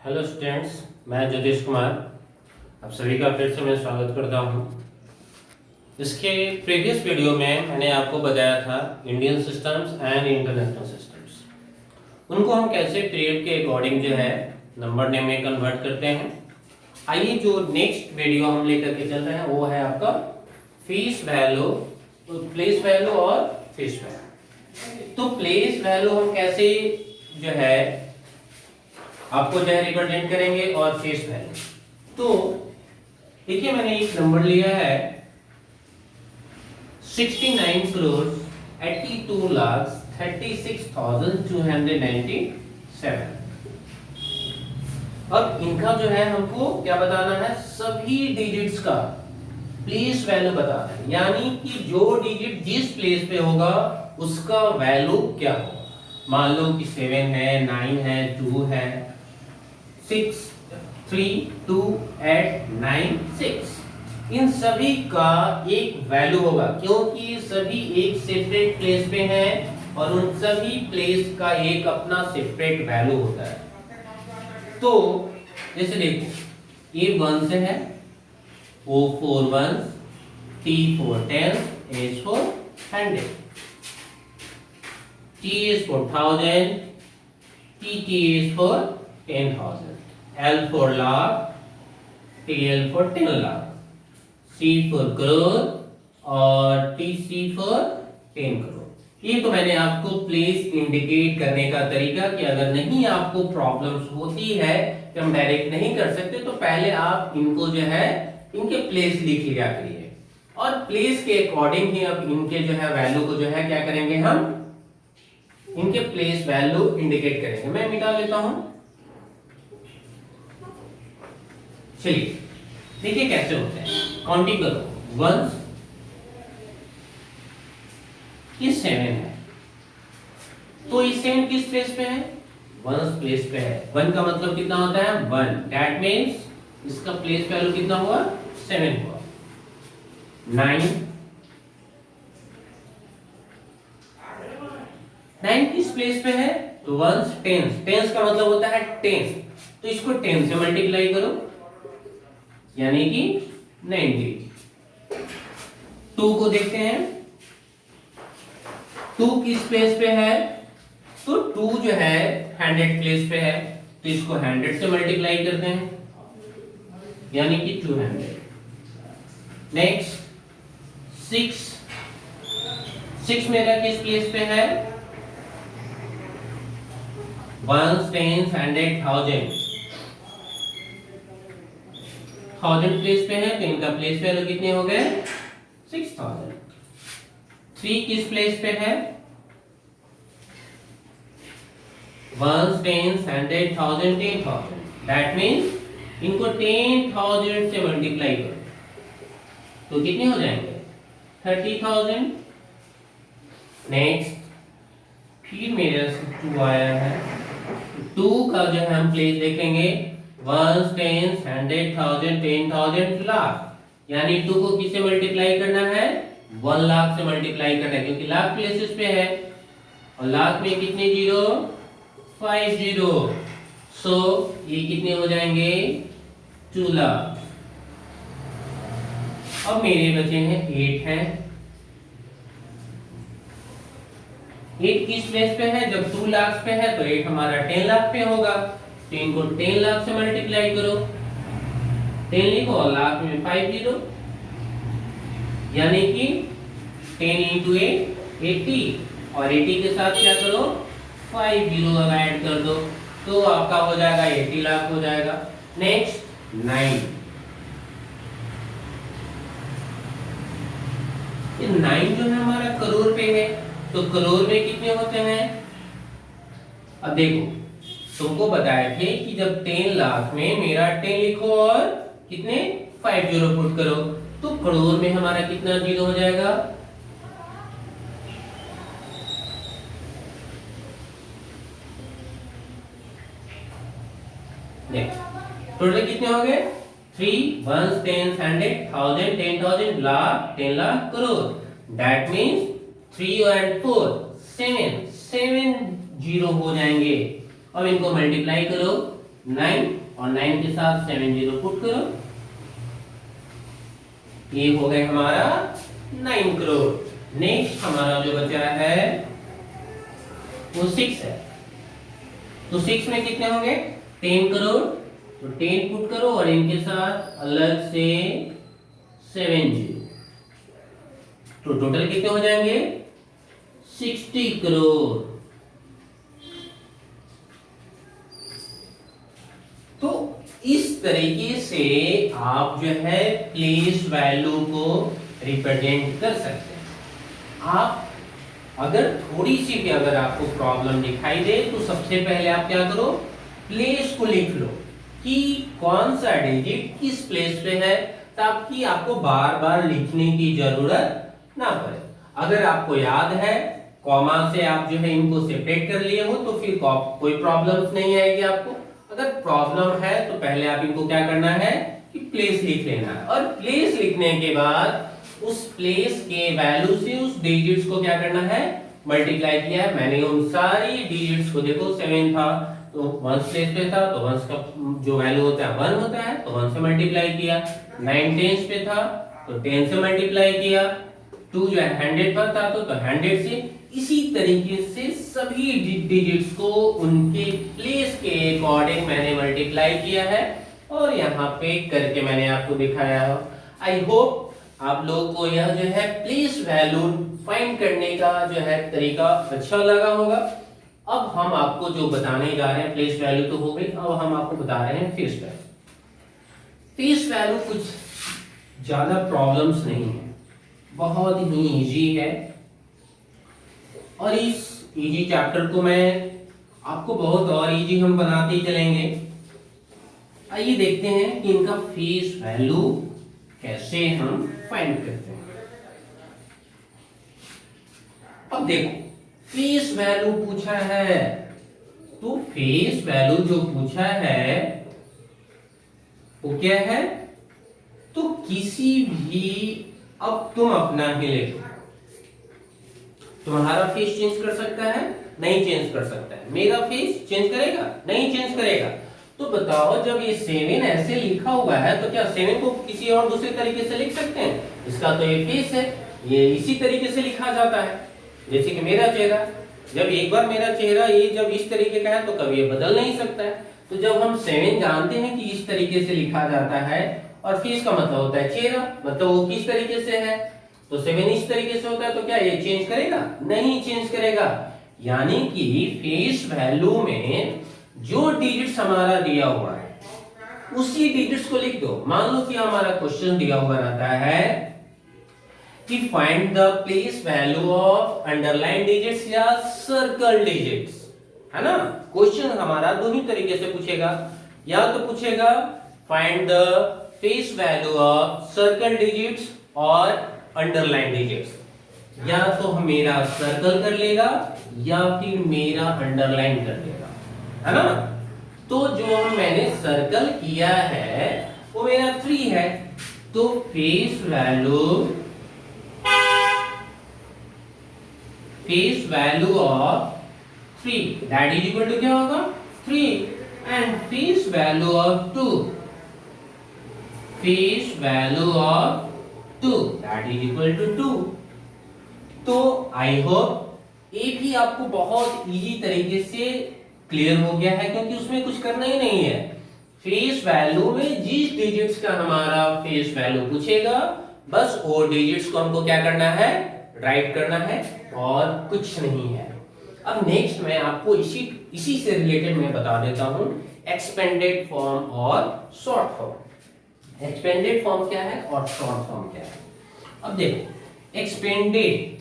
Hello students, मैं ज्योतिष कुमार आप सभी का फिर से मैं स्वागत करता हूं। इसके प्रीवियस वीडियो में मैंने आपको बताया था Indian systems and international systems, उनको हम कैसे पीरियड के अकॉर्डिंग जो है नंबर नेम में कन्वर्ट करते हैं। आइए जो नेक्स्ट वीडियो हम लेकर के चल रहे हैं वो है आपका फीस वैल्यू, प्लेस वैल्यू और फीस वैल्यू। तो प्लेस वैल्यू हम कैसे जो है आपको जो है रिप्रेजेंट करेंगे और फेस वैल्यू। तो देखिए मैंने एक नंबर लिया है 69 करोड़ 82,36,297। अब इनका जो है हमको क्या बताना है, सभी डिजिट्स का प्लेस वैल्यू बताना है, यानी कि जो डिजिट जिस प्लेस पे होगा उसका वैल्यू क्या होगा। मान लो कि 7 है, 9 है, 2 है, 6 3 2 8 9 6, इन सभी का एक वैल्यू होगा क्योंकि सभी एक सेपरेट प्लेस पे हैं और उन सभी प्लेस का एक अपना सेपरेट वैल्यू होता है। तो जैसे देखो ये 1 से है, O 4 1, T 4 10, H 4 100, T is for 1000, TT is for 10,000, L for lakh, TL for 10 lakh, C for crore और TC for 10 करोड़। ये तो मैंने आपको प्लेस इंडिकेट करने का तरीका कि अगर नहीं आपको प्रॉब्लम्स होती है कि हम डायरेक्ट नहीं कर सकते तो पहले आप इनको जो है इनके प्लेस लिख लिया करिए और प्लेस के अकॉर्डिंग ही अब इनके जो है वैल्यू को जो है क्या करेंगे, हम इनके प्लेस वैल्यू इंडिकेट करेंगे। मैं मिटा लेता हूं। चलिए देखिए कैसे होते हैं, काउंटिंग करो। 1 ये 7 है, तो ये 7 किस प्लेस पे है, 1 प्लेस पे है। 1 का मतलब कितना होता है 1, दैट मींस इसका प्लेस वैल्यू कितना हुआ 7 हुआ। 9 किस प्लेस पे है, तो 1 10 का मतलब होता है 10, तो इसको 10 से मल्टीप्लाई करो यानी कि 90। 2 को देखते हैं, 2 किस प्लेस पे है, तो 2 जो है 100 प्लेस पे है, तो इसको 100 से मल्टीप्लाई करते हैं यानी कि 200। नेक्स्ट 6 मेरा किस प्लेस पे है, 1 10 100 1000 प्लेस पे है, तो इनका प्लेस वैल्यू कितने हो गए 6000। 3 किस प्लेस पे है, 1 10 100 1000 10,000, दैट मींस इनको 10,000 से मल्टीप्लाई करो तो कितने हो जाएंगे 30,000। नेक्स्ट फिर मेरे 2 आया है, 2 का जो है हम प्लेस देखेंगे 1 10 100 1000 10,000 लाख, यानी 2 को किससे मल्टीप्लाई करना है 1 लाख से मल्टीप्लाई करना है क्योंकि लाख प्लेसेस पे है और लाख में कितने जीरो 5 जीरो, सो ये कितने हो जाएंगे 2 लाख। अब मेरे बचे हैं 8 हैं, 8 किस प्लेस पे है, जब 2 लाख पे है तो 8 हमारा 10 लाख पे होगा, तो इनको 10 लाख से मल्टीप्लाई करो, 10 लिखो और लाख में 5 जीरो, यानी कि 10 into 8 80 और 80 के साथ क्या करो 5 जीरो ऐड कर दो तो आपका हो जाएगा 80 लाख हो जाएगा। नेक्स्ट 9, ये 9 जो है हमारा करोड़ पे है, तो करोड़ में कितने होते हैं, अब देखो तुमको बताए थे कि जब 10 लाख में मेरा 10 लिखो और कितने 5 जीरो पुट करो तो करोड़ में हमारा कितना जीरो हो जाएगा, टोटल कितने हो गए 3 1 10 100 1000 10,000 lakh 10 lakh crore, that means 3 and 4 7 zero हो जाएंगे। अब इनको मल्टीप्लाई करो 9 और 9 के साथ 70 पुट करो, ये हो गए हमारा 9 करोड़। नेक्स्ट हमारा जो बचा है वो 6 है, तो 6 में कितने होंगे 10 करोड़, तो 10 पुट करो और इनके साथ अलग से 70, तो टोटल कितने हो जाएंगे 60 करोड़। तो इस तरीके से आप जो है प्लेस वैल्यू को रिप्रेजेंट कर सकते हैं। आप अगर थोड़ी सी भी अगर आपको प्रॉब्लम दिखाई दे तो सबसे पहले आप क्या करो, प्लेस को लिख लो कि कौन सा डिजिट किस प्लेस पे है, ताकि आपको बार बार लिखने की जरूरत ना पड़े। अगर आपको याद है कॉमा से आप जो है इनको सेपरेट कर लिए हो तो फिर कोई प्रॉब्लम्स नहीं आएगी आपको। अगर प्रॉब्लम है तो पहले आप इनको क्या करना है कि प्लेस लिख लेना है, और प्लेस लिखने के बाद उस प्लेस के वैल्यू से उस डिजिट्स को क्या करना है मल्टीप्लाई किया है। मैंने उन सारी डिजिट्स को, देखो 7 था तो 1 प्लेस पे था तो 1 का जो वैल्यू होता है 1 होता है, तो 1 से मल्टीप्लाई किया। 9 10 पे था तो 10 से मल्टीप्लाई किया। 2 जो है 100 पर था तो 100 से। इसी तरीके से सभी डिजिट्स को उनके प्लेस के अकॉर्डिंग मैंने मल्टीप्लाई किया है और यहाँ पे करके मैंने आपको दिखाया है। आई होप आप लोगों को यह जो है प्लेस वैल्यू फाइंड करने का जो है तरीका अच्छा लगा होगा। अब हम आपको जो बताने जा रहे हैं, प्लेस वैल्यू तो हो गई, अब हम आपको बता रहे हैं फेस वैल्यू। फेस वैल्यू कुछ ज्यादा प्रॉब्लम्स नहीं है, बहुत ही इजी है, और इस इजी चैप्टर को मैं आपको बहुत और इजी हम बनाते चलेंगे। आइए देखते हैं कि इनका फेस वैल्यू कैसे हम फाइंड करते हैं। अब देखो फेस वैल्यू पूछा है, तो फेस वैल्यू जो पूछा है वो क्या है, तो किसी भी, अब तुम अपना ही ले लो, तुम्हारा फेस चेंज कर सकता है नहीं चेंज कर सकता है, मेरा फेस चेंज करेगा नहीं चेंज करेगा। तो बताओ जब ये 7 ऐसे लिखा हुआ है तो क्या 7 को किसी और दूसरे तरीके से लिख सकते हैं? इसका तो ये फेस है, ये इसी तरीके से लिखा जाता है। जैसे कि मेरा चेहरा, जब एक बार मेरा चेहरा ये जब इस तरीके का है तो कभी ये बदल नहीं सकता है। तो जब हम 7 जानते हैं कि इस तरीके से लिखा जाता है, और फेस का मतलब होता है चेहरा, मतलब वो किस तरीके से है, तो 7 इस तरीके से होता है, तो क्या ये चेंज करेगा? नहीं चेंज करेगा। यानी कि फेस वैल्यू में जो डिजिट्स हमारा दिया हुआ है उसी डिजिट्स को लिख दो। मान लो कि हमारा क्वेश्चन दिया हुआ रहता है कि find the place value of underline digits या सर्कल डिजिट्स, है ना। क्वेश्चन हमारा दोनों तरीके से पूछेगा, या तो पूछेगा find the face value of circle digits और अंडरलाइन डिजिट्स, या तो मेरा सर्कल कर लेगा या फिर मेरा अंडरलाइन कर लेगा, है ना। तो जो मैंने सर्कल किया है वो मेरा 3 है, तो face value of 3 that is equal to क्या होगा 3, and face value of 2 that is equal to 2। तो आई होप ये भी आपको बहुत इजी तरीके से क्लियर हो गया है, क्योंकि उसमें कुछ करना ही नहीं है। फेस वैल्यू में जिस डिजिट्स का हमारा फेस वैल्यू पूछेगा बस वो डिजिट्स को हमको क्या करना है राइट करना है, और कुछ नहीं है। अब नेक्स्ट मैं आपको इसी से रिलेटेड मैं बता देता हूं एक्सपेंडेड फॉर्म और शॉर्ट फॉर्म। एक्सपेंडेड फॉर्म क्या है और शॉर्ट फॉर्म क्या है। अब देखो एक्सपेंडेड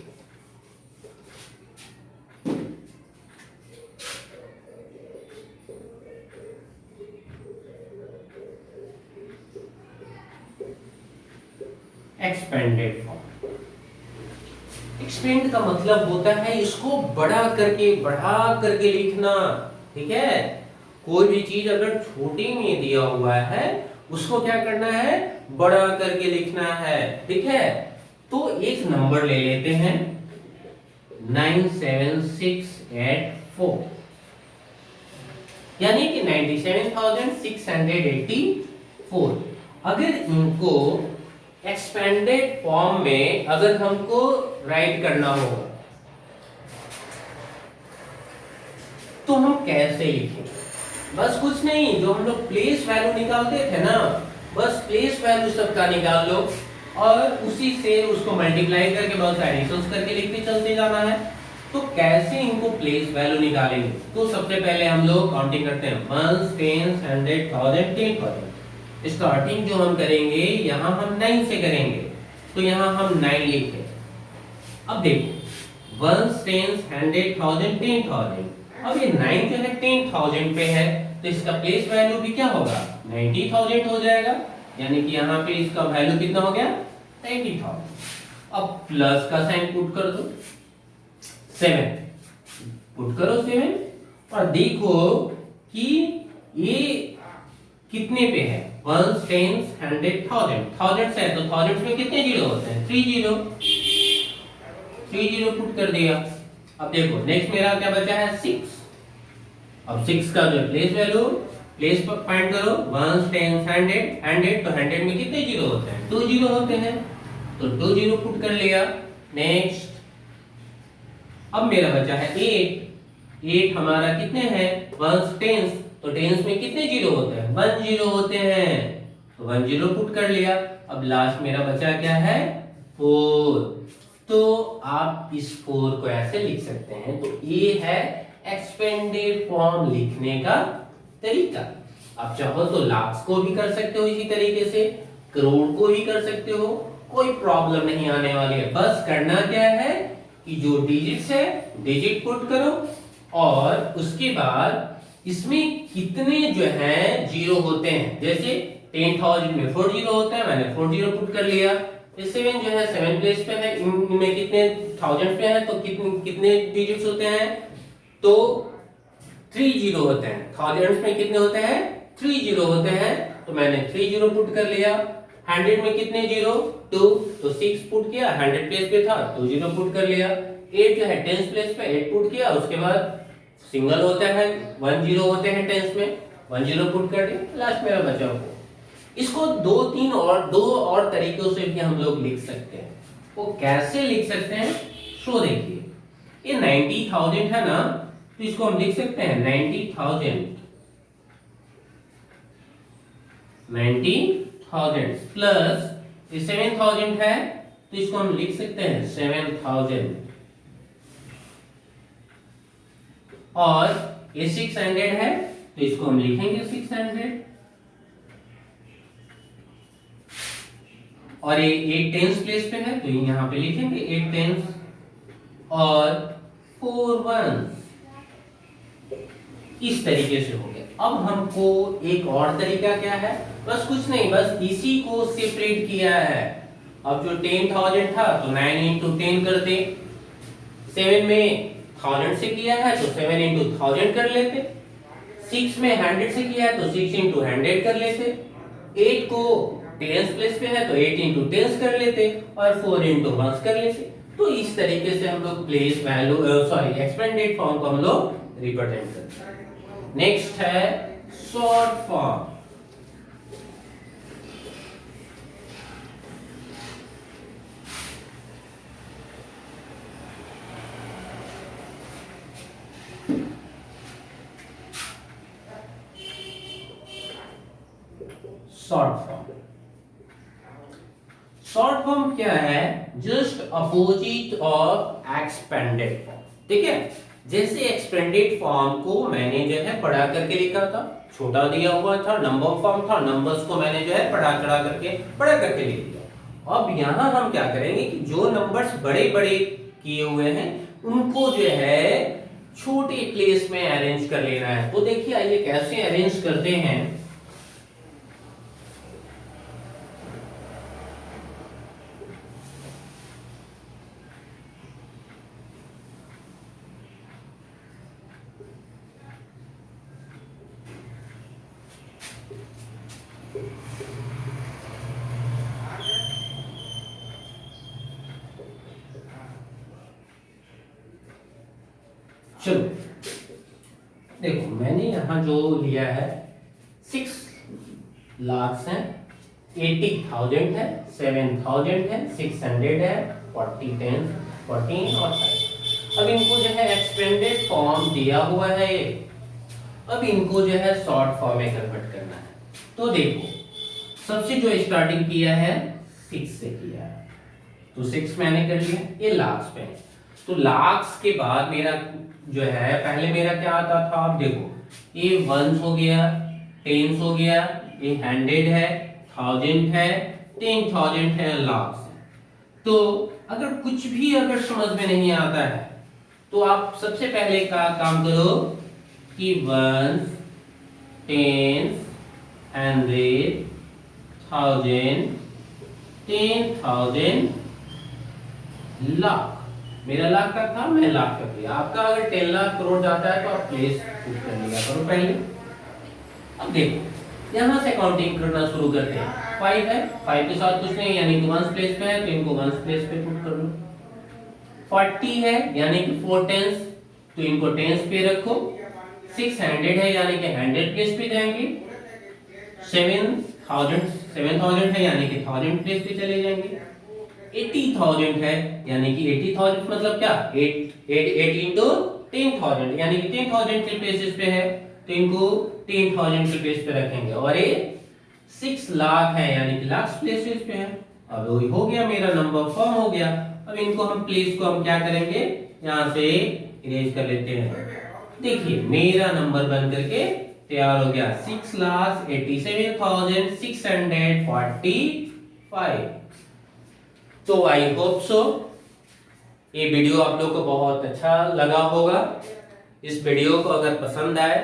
एक्सपेंडेड फॉर्म, एक्सपेंड का मतलब होता है इसको बढ़ा करके लिखना, ठीक है। कोई भी चीज अगर छोटी में दिया हुआ है उसको क्या करना है बड़ा करके लिखना है, ठीक है। तो एक नंबर ले लेते हैं 97684, यानी कि 97,684। अगर इनको एक्सपेंडेड फॉर्म में अगर हमको राइट करना होगा तो हम कैसे लिखेंगे? बस कुछ नहीं, जो हम लोग प्लेस वैल्यू निकालते थे ना, बस प्लेस वैल्यू सबका निकाल लो और उसी से उसको मल्टीप्लाई करके बहुत सारे एडिशंस करके लिखते चलते जाना है। तो कैसे इनको प्लेस वैल्यू निकालेंगे? तो सबसे पहले हम लोग काउंटिंग करते हैं, 1 10 100 1000 10,000। स्टार्टिंग जो हम करेंगे यहाँ हम 9 से करेंगे, तो यहाँ हम 9 लिखे। अब देखो 1 10 100 1000 10,000। अब ये 9 जो है 10,000 पे है, तो इसका प्लेस वैल्यू भी क्या होगा? 90,000 हो जाएगा। यानी कि यहाँ पे इसका वैल्यू कितना हो गया? 90,000। अब प्लस का साइन पुट कर दो, 7 पुट करो 7 और देखो कि ये कितने पे है? 1 10 100 1000। 1000 से है तो 1000 में कितने जीरो होते हैं? 3 जीरो। 3 जीरो पुट कर दिया। अब देखो नेक्स्ट मेरा क्या बचा है? 6। अब 6 का जो प्लेस वैल्यू, प्लेस पर फाइंड करो, 1 10 100 100, तो 100 में कितने जीरो होते हैं? 2 जीरो होते हैं, तो 2 जीरो पुट कर लिया। नेक्स्ट अब मेरा बचा है 8। 8 हमारा कितने हैं? 1 10, तो 10 में कितने जीरो होते हैं? 1 जीरो होते हैं, तो 1 जीरो पुट कर लिया। अब लास्ट मेरा बचा क्या है? 4। तो आप इस 4 को ऐसे लिख सकते हैं। तो ये है एक्सपेंडेड फॉर्म लिखने का तरीका। आप चाहो तो लाख को भी कर सकते हो इसी तरीके से, करोड़ को भी कर सकते हो, कोई प्रॉब्लम नहीं आने वाली है। बस करना क्या है कि जो डिजिट्स है डिजिट पुट करो और उसके बाद इसमें कितने जो है जीरो होते हैं। जैसे 10,000 में 4 जीरो होता है, मैंने 4 जीरो पुट कर लिया। 7 जो है 7 प्लेस पे है, इनमें कितने थाउजेंड पे है तो कितने डिजिट्स होते हैं? तो 3 जीरो होते हैं। थाउजेंड्स में कितने होते हैं? 3 जीरो होते हैं, तो मैंने 3 जीरो पुट कर लिया। 100 में कितने जीरो? 2, तो 6 पुट किया, 100 प्लेस पे था 2 जीरो पुट कर लिया। 8 जो है 10 प्लेस पे 8 पुट किया, उसके बाद सिंगल होता है 1 जीरो होते हैं 10 में, 1 जीरो पुट कर दिया, लास्ट मेरा बचा हुआ। इसको दो और तरीकों से भी हम लोग लिख सकते हैं। वो कैसे लिख सकते हैं? सो देखिए, ये 90,000 है ना, तो इसको हम लिख सकते हैं 90,000 प्लस ये 7,000 है, तो इसको हम लिख सकते हैं 7,000 और ये 600 है, तो इसको हम लिखेंगे 600 और ये 8 टेंस प्लेस पे है, तो यहां पे लिखेंगे 8 टेंस और 4 1। इस तरीके से हो गया। अब हमको एक और तरीका क्या है? बस कुछ नहीं, बस इसी को सेपरेट किया है। अब जो 10,000 था तो 9 इंटू 10 कर दे, 7 में 1000 से किया है तो 7 इंटू 1000 कर लेते, 6 में 100 से किया है तो 6 इंटू 100 कर लेते, 8 को 10 प्लेस पे है तो 8 इंटू 10 कर लेते और 4 इंटू 1 कर लेते। तो इस तरीके से हम लोग प्लेस वैल्यू एक्सपेंडेड फॉर्म को हम लोग रिप्रेजेंट करते हैं। नेक्स्ट है short form. Short form, short form क्या है? Just opposite of expanded form. ठीक है, जैसे एक्सपेंडेड फॉर्म को मैंने जो है पढ़ा करके लिखा था, छोटा दिया हुआ था, नंबर फॉर्म था, नंबर्स को मैंने जो है पढ़ा करके लिख दिया। अब यहां हम क्या करेंगे कि जो नंबर्स बड़े बड़े किए हुए हैं उनको जो है छोटे प्लेस में अरेंज कर लेना है। तो देखिए आइए कैसे अरेंज करते हैं। चलो देखो मैंने यहाँ जो लिया है 6 लाख है, 80,000 है, 7,000 है, 600 है, 40, 10, 14 और 5। अब इनको जो है एक्सपेंडेड फॉर्म दिया हुआ है ये, अब इनको जो है शॉर्ट फॉर्म में कन्वर्ट करना है। तो देखो सबसे जो स्टार्टिंग किया है 6 से किया है, तो 6 मैंने कर लिया, ये लाख्स पे है। तो लाख्स के बाद मेरा जो है पहले मेरा क्या आता था, आप देखो ये वंस हो गया, टेंस हो गया, ये 100 है, 1000 है, 10,000 है, लाख्स है। तो अगर कुछ भी अगर समझ में नहीं आता है तो आप सबसे पहले का काम करो कि वंस, टेंस, 100, 1000, 10,000, लाख। मेरा लाख का था, मैं लाख कर दिया। आपका अगर 10 लाख करोड़ जाता है तो आप प्लेस पुट कर लिया करो पहले। अब देखो यहां से काउंटिंग करना शुरू करते हैं। 5 है, 5 के साथ कुछ नहीं यानी कि वंस प्लेस पे है तो इनको वंस प्लेस पे पुट कर लो। 40 है यानी कि 4 टेंस तो इनको टेंस पे रखो। 600 है यानी कि 100 प्लेस पे जाएंगे। 7,000 है यानी कि 1000 प्लेस पे चले जाएंगे। 80,000 है यानी कि 80,000 मतलब क्या, 8 into 10,000 यानी कि 10,000 के प्लेसेस पे है तो इनको 10,000 के प्लेस पे रखेंगे। और ये 6 लाख है यानी कि लाख प्लेसेस पे है। अब वही हो गया, मेरा नंबर फॉर्म हो गया। अब इनको हम प्लेस को हम क्या करेंगे, यहाँ से इरेज कर लेते हैं। देखिए मेरा नंबर बन करके तैयार हो गया 6,87,645। तो आई होप सो ये वीडियो आप लोग को बहुत अच्छा लगा होगा। इस वीडियो को अगर पसंद आए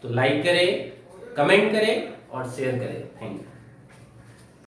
तो लाइक करें, कमेंट करें और शेयर करें। Thank you.